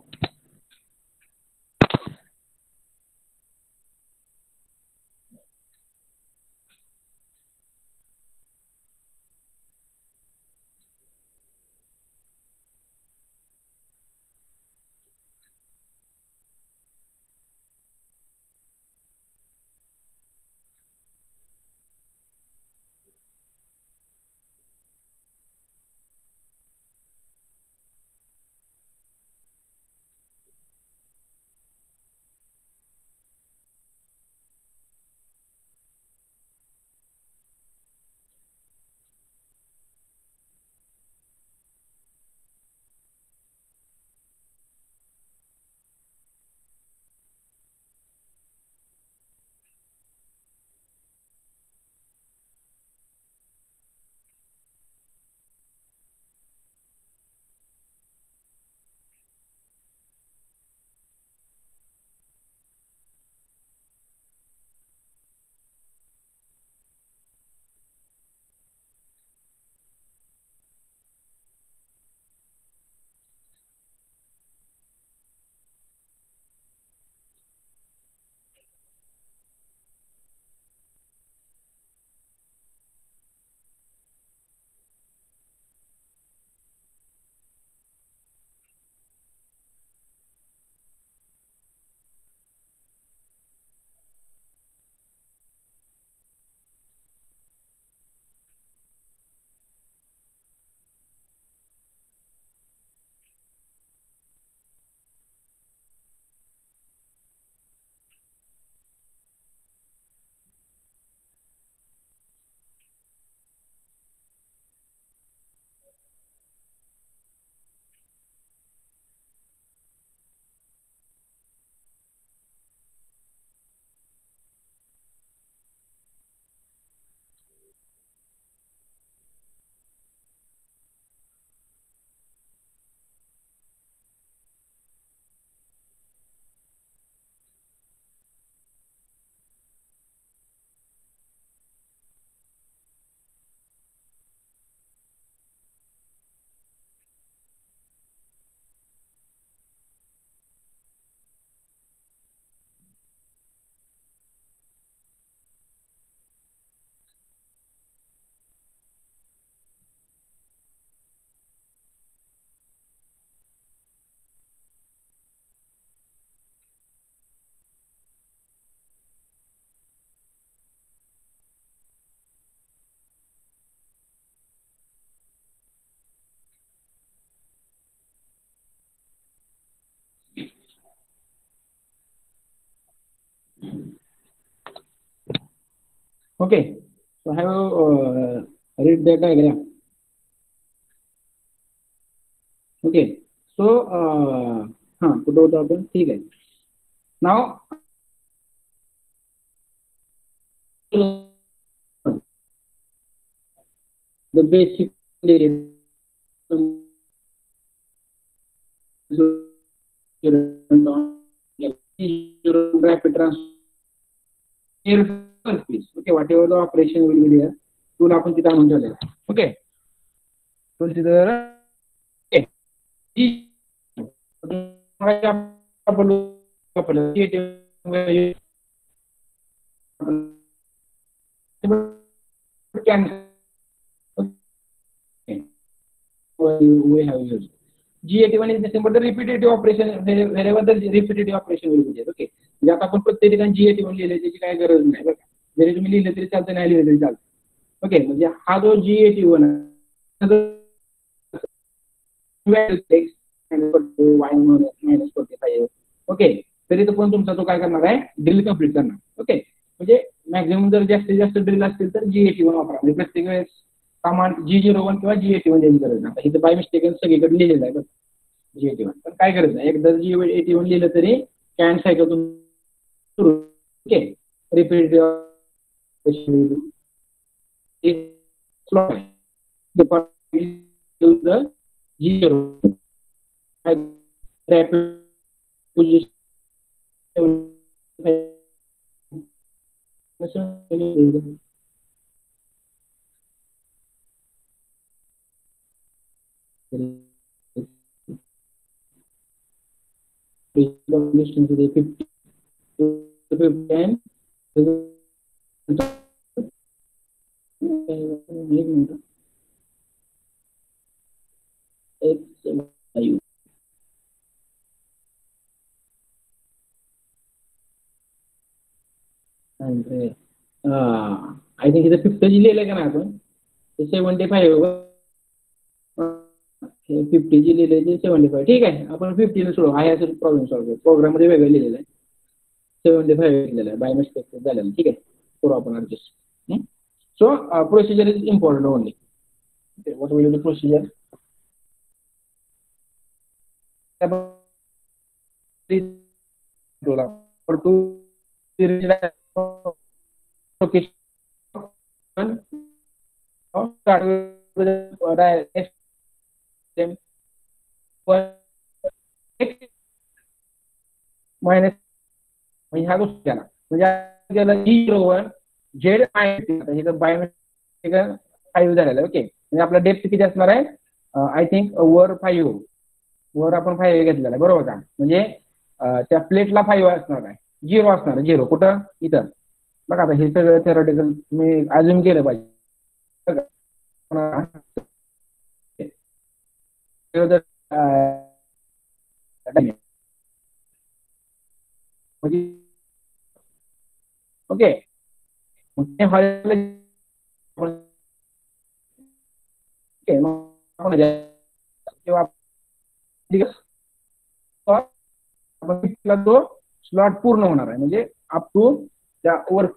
Okay, so have you read that diagram? Okay, so कुठं होतं आपण? ठीक आहे. Now the basic rapid transfer, please. Okay, whatever the operation will be there, tool आपण तिथे आणून ठेवलेला. Okay, tool तिथं we have used. G81 is nothing but the repetitive operation. Wherever the repetitive operation will be there. Okay. म्हणजे आता आपण प्रत्येक ठिकाणी G81 लिहिले त्याची काय गरज नाही बरं का. जरी तुम्ही लिहिले तरी चालतं, नाही लिहिले तरी चालतं. ओके, म्हणजे हा जो G81 -45. ओके, तरी तो पण तुमचा तो काय करणार आहे, ड्रिल कंप्लीट करणार. ओके, म्हणजे मॅक्झिमम जर जास्तीत जास्त ड्रिल असतील तर G81 वापरा. म्हणजे प्रत्येक वेळेस कमांड G01 किंवा G81 द्यायची गरज नाही. इथं बाय मिस्टेक सगळीकडे लिहिलेलं आहे बघ G81, पण काय गरज नाही. एकदा G81 लिहिलं तरी कॅन सायकल सुरू. Okay, repeat G0 rapid position to the 50 to 10 I think इथं 50 जी लिहिलंय का ना आपण, 75 50 जी लिहिलंय ते 75. ठीक आहे, आपण 50 ने सोडू. हा याचा प्रॉब्लेम सॉल्व्ह. प्रोग्राम मध्ये वेगळं लिहिलेलं आहे, 75 लिहिलेलं आहे, बाय मिस्टेक झालेलं. ठीक आहे, करू आपण adjust. So procedure is important only. What will the procedure? for two okay, start with direct minus म्हणजे ह्या गोष्टी केला म्हणजे गेला G01 Z इथं बाय 5 झालेलं. ओके, म्हणजे आपला डेप्थ किती असणार आहे? आय थिंक वर 5, वर आपण 5 घेतलेला आहे बरोबर का. म्हणजे त्या प्लेटला 5 असणार आहे, 0 असणार आहे. 0 कुठं? इथं बघा. आता हे सगळं थेरॉटिकल मी अजून केलं पाहिजे. ओके, तो स्लॉट पूर्ण होणार आहे. म्हणजे अप टू त्या वर्क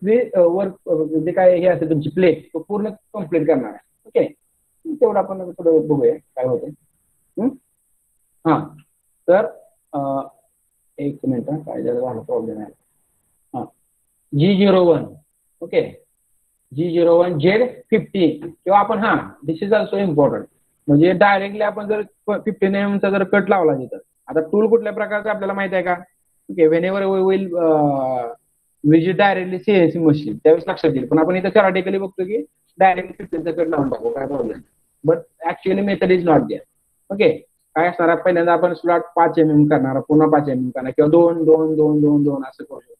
जे काय हे असेल तुमची प्लेट तो पूर्ण कम्प्लीट करणार आहे. ओके, तेवढं आपण थोडं बघूया काय होतं. हा, तर एक मिनिट, काय झालं प्रॉब्लेम आहे. हा, G01 ओके, G01 Z50 किंवा आपण दिस इज ऑल्सो इम्पॉर्टंट. म्हणजे डायरेक्टली आपण जर 50 mm चा जर कट लावला तिथं, आता टूल कुठल्या प्रकारचं आपल्याला माहिती आहे का? Okay, whenever we will visit directly CNC machine त्यावेळेस लक्षात येईल. पण आपण इथं थेरॉटिकली बघतो की डायरेक्टली 50 चा कट लावून टाकू, काय problem. But actually method is not there. Okay, काय असणार, पहिल्यांदा आपण स्लॉट 5 mm करणार, पुन्हा 5 mm करणार किंवा 2 2 2 2 2 असं करू शकतो.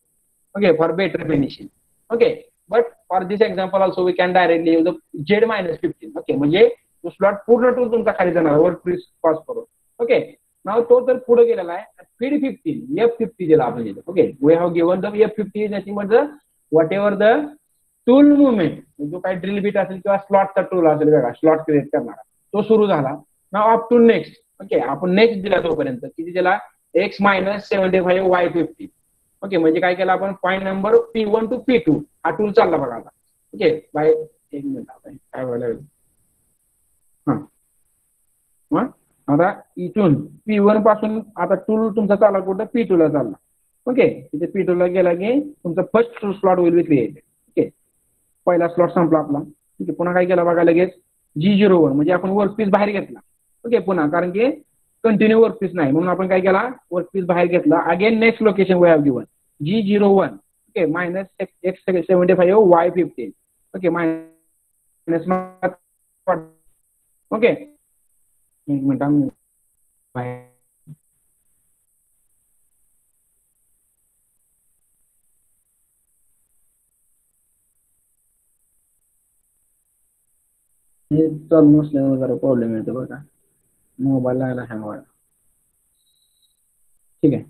Okay, for better finishing. Okay, but for this example also we can directly use Z-15. Okay, म्हणजे तो स्लॉट पूर्ण टूल तुमचा खाली जाणार वर प्रेस पॉज करून. ओके, नाव तो तर पुढे गेलेला आहे. फीड 15 F50 दिला आपण इथे. Okay, we have given the F50 is nothing but the whatever the tool movement, जो काही ड्रिल बीट असेल किंवा स्लॉटचा टूल असेल वेगळा स्लॉट क्रिएट करणारा, तो सुरू झाला. नाव अप टू नेक्स्ट. ओके, आपण नेक्स्ट दिला तोपर्यंत किती दिला? X - 75 Y50. ओके, म्हणजे काय केलं आपण, point number P1 to P2 हा टूल चालला बघा. आता ओके बाय एक मिनिट आपण काय व्हायला लागलं हां मग आता इथून P1 पासून आता टूल तुमचा चालला कुठं P2 ला चालला ओके तिथे P2 ला गेला की तुमचा first slot will be created okay पहिला स्लॉट संपला आपला ठीक आहे पुन्हा काय केलं बघा लगेच G01 म्हणजे आपण वर्कपीस बाहेर घेतला ओके पुन्हा कारण की कंटिन्यू वर्कपीस नाही म्हणून आपण काय केला वर्कपीस बाहेर घेतला again next location we have given G01 okay minus X75 Y15 okay minus okay एक मिनिट आम्ही बाहेर हे चालू नसल्यामुळे जरा प्रॉब्लेम येतो बघा मोबाईल लागला हँग व्हायला ठीक आहे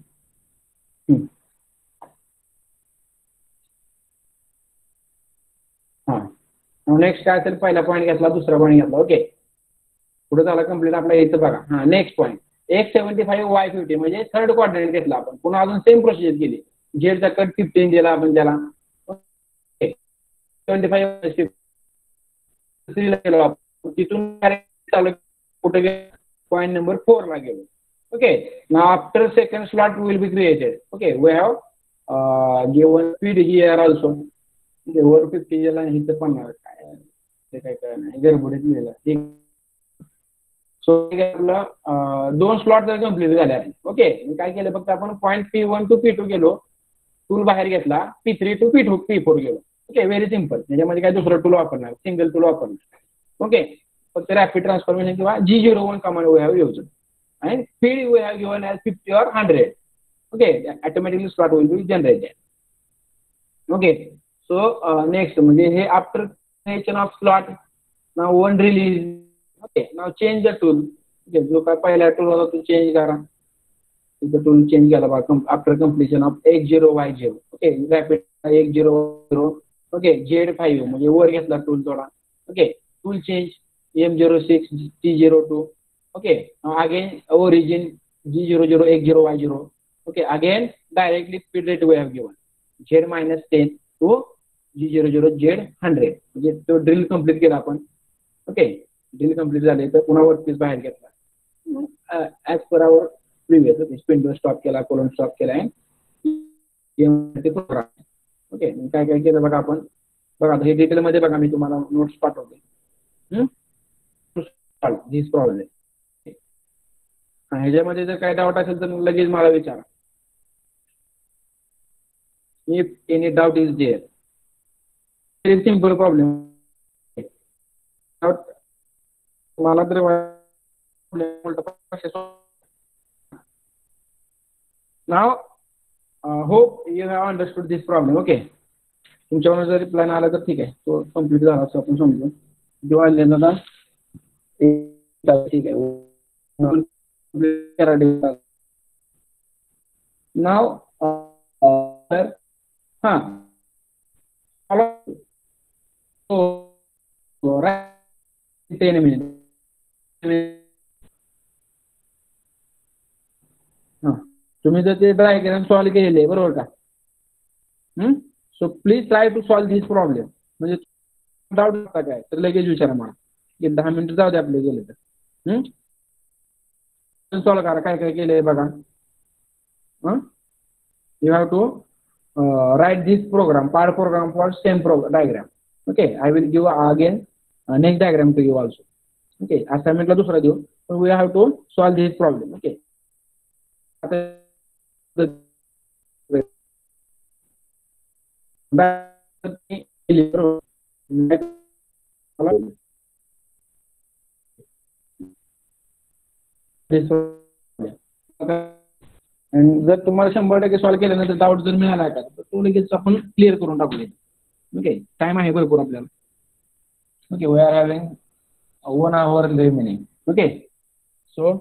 हां नेक्स्ट काय असेल पहिला पॉईंट घेतला दुसरा पॉईंट घेतला ओके पुढे झाला कम्प्लीट आपला यायचं बघा हां नेक्स्ट पॉईंट X75 Y50 म्हणजे थर्ड क्वाड्रंट घेतला आपण पुन्हा अजून सेम प्रोसिजर केली जेडचा कट 15 दिला आपण त्याला 75 3 गेलो आपण तिथून चालू कुठे पॉईंट नंबर 4 ला गेलो okay now after second slot will be created okay we have given speed here also वर 50 गेला आणि इथं 50 काय ते काय कळलं नाही गडबडीत लिहिलं ठीक सो आपलं दोन स्लॉट जर कम्प्लीट झाले आहे ओके काय केलं फक्त आपण पॉईंट P1 टू P2 गेलो टूल बाहेर घेतला P3 टू P4 गेलो ओके व्हेरी सिम्पल त्याच्यामध्ये काय दुसरं टूल वापरणार सिंगल टूल वापरणार ओके फक्त रॅपिड ट्रान्सफॉर्मेशन किंवा G01 command we have used and speed we have given as 50 or 100 okay automatically slot will be generated okay so next म्हणजे हे after creation of slot now one release okay now change the tool okay जो काय पहिला tool होता तो change करा इथं tool change केला बघा after completion of X0Y0 okay rapid X00 okay Z5 म्हणजे वर घेतला टूल थोडा okay tool change M06 T02 okay now again origin G00 X0Y0 okay again directly speed rate we have given Z minus 10 to G00 Z100 म्हणजे तो drill complete केला आपण okay drill complete झाले तर पुन्हा वर्कपीस बाहेर घेतला as per hour previous spindle stop केला कोलम स्टॉप केला ओके काय काय केलं बघा आपण बघा हे डिटेलमध्ये बघा मी तुम्हाला नोट्स पाठवते दिस प्रॉब्लेम ह्याच्यामध्ये जर काय डाऊट असेल तर लगेच मला विचारा if any doubt is there very simple problem मला तर now hope you have understood this problem okay तुमच्यावर जर प्लॅन आला तर ठीक आहे तो कम्प्लीट झाला असं आपण समजू जेव्हा दादा ठीक आहे now huh so right 10 minutes तुम्ही जर ते डायग्राम सॉल्व केलेले बरोबर का so please try to solve this problem म्हणजे डाऊट होता काय तर लगेच विचारा मला एक 10 मिनिटं जाऊ दे आपले गेले तर सॉल्व करा काय काय केलंय बघा you have to write this program part program for same diagram okay I will give again next diagram to you also okay असाइनमेंटला दुसरा देऊ पण we have to solve this problem okay जर तुम्हाला 100% सॉल्व केल्यानंतर डाऊट जर मिळाला का तर तो लगेच आपण क्लिअर करून टाकू ओके टाइम आहे भरपूर आपल्याला okay we are having 1 hour remaining okay so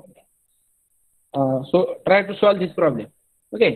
try to solve this problem okay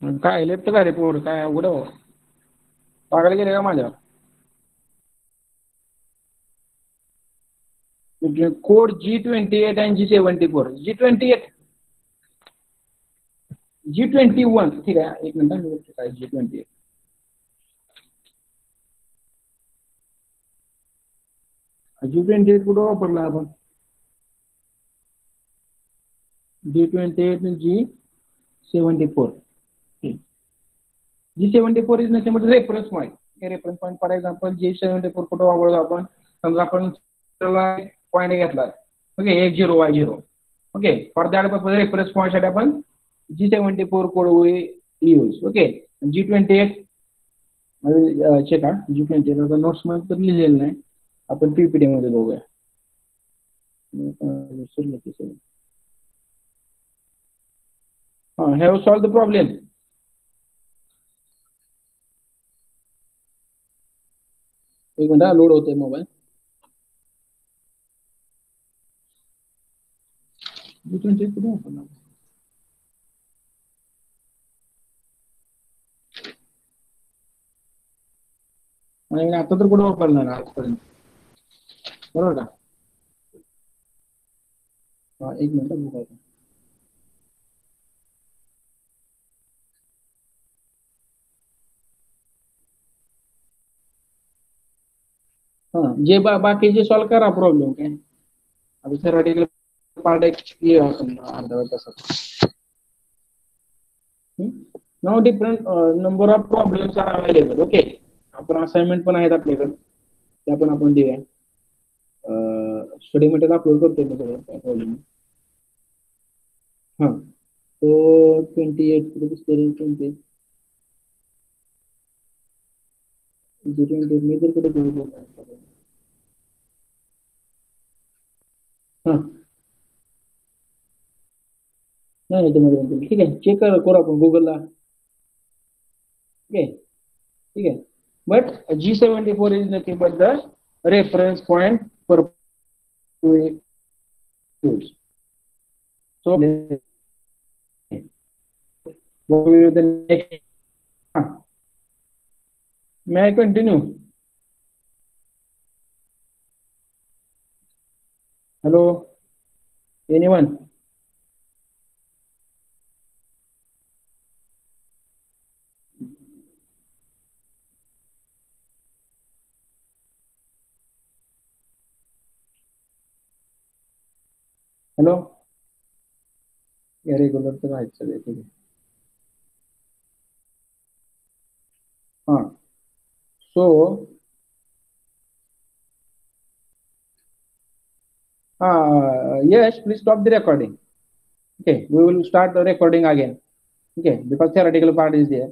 काय लेफ्ट का रे पोर काय उघड पागायला गेले का माझ्या कोड G28 आणि G74 G28 G21 ठीक आहे एक मिनिट काय G28 G28 कुठं वापरला आपण G28 G74 G74 is nothing but reference point. Okay, reference point for example G74 कुठं वापरतो आपण समजा आपण पॉईंट घेतला okay 10y0 okay for that purpose reference point साठी आपण G74 code use okay G28 check G28 आता नोट्स मध्ये तर लिहिलेलं नाही आपण पीपीटी मध्ये बघूया have solved the problem. एक मिनिट लोड होतोय मोबाईल G28 कुठे वापरला आणि आता तर कुठे वापरणार आजपर्यंत बरोबर का एक मिनिट बघायचं जे बाकीचे सॉल्व करा प्रॉब्लेम काय आता थेरॉटिकल पार्ट एक अर्धा वेळ तसा now different number of problems are available okay आपण असाइनमेंट पण आहेत आपल्याकडे त्या पण आपण देऊया स्टडी मटेरियल अपलोड करतोय मी सगळं काय प्रॉब्लेम तो 28 कुठे दिसतोय 28 G28 मी तर कुठे घेऊ नाही तुम्हाला ठीक आहे चेक करू आपण गुगलला ओके ठीक आहे but G74 is nothing but the reference point for use so the next may I continue? Hello, anyone? Hello? या रेग्युलर तर आहेत सगळे ठीक आहे so yes please stop the recording okay we will start the recording again okay because theoretical part is there.